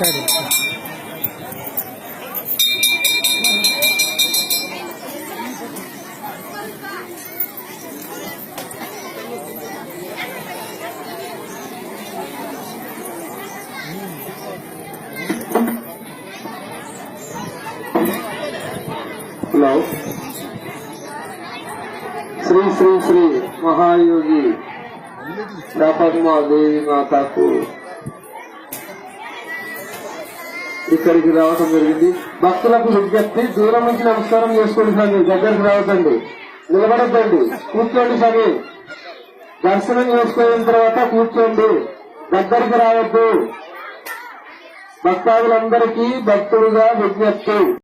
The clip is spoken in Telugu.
సరే హలో శ్రీ శ్రీ శ్రీ మహాయోగి పద్మాదేవి మాతకు ఇక్కడికి రావడం జరిగింది. భక్తులకు విజ్ఞప్తి, దూరం నుంచి నమస్కారం చేసుకోండి స్వామి, దగ్గరికి రావద్దండి, నిలబడద్దండి, కూర్చోండి స్వామి. దర్శనం చేసుకున్న తర్వాత కూర్చోండి, దగ్గరికి రావద్దు. భక్తాదులందరికీ భక్తులుగా విజ్ఞప్తి.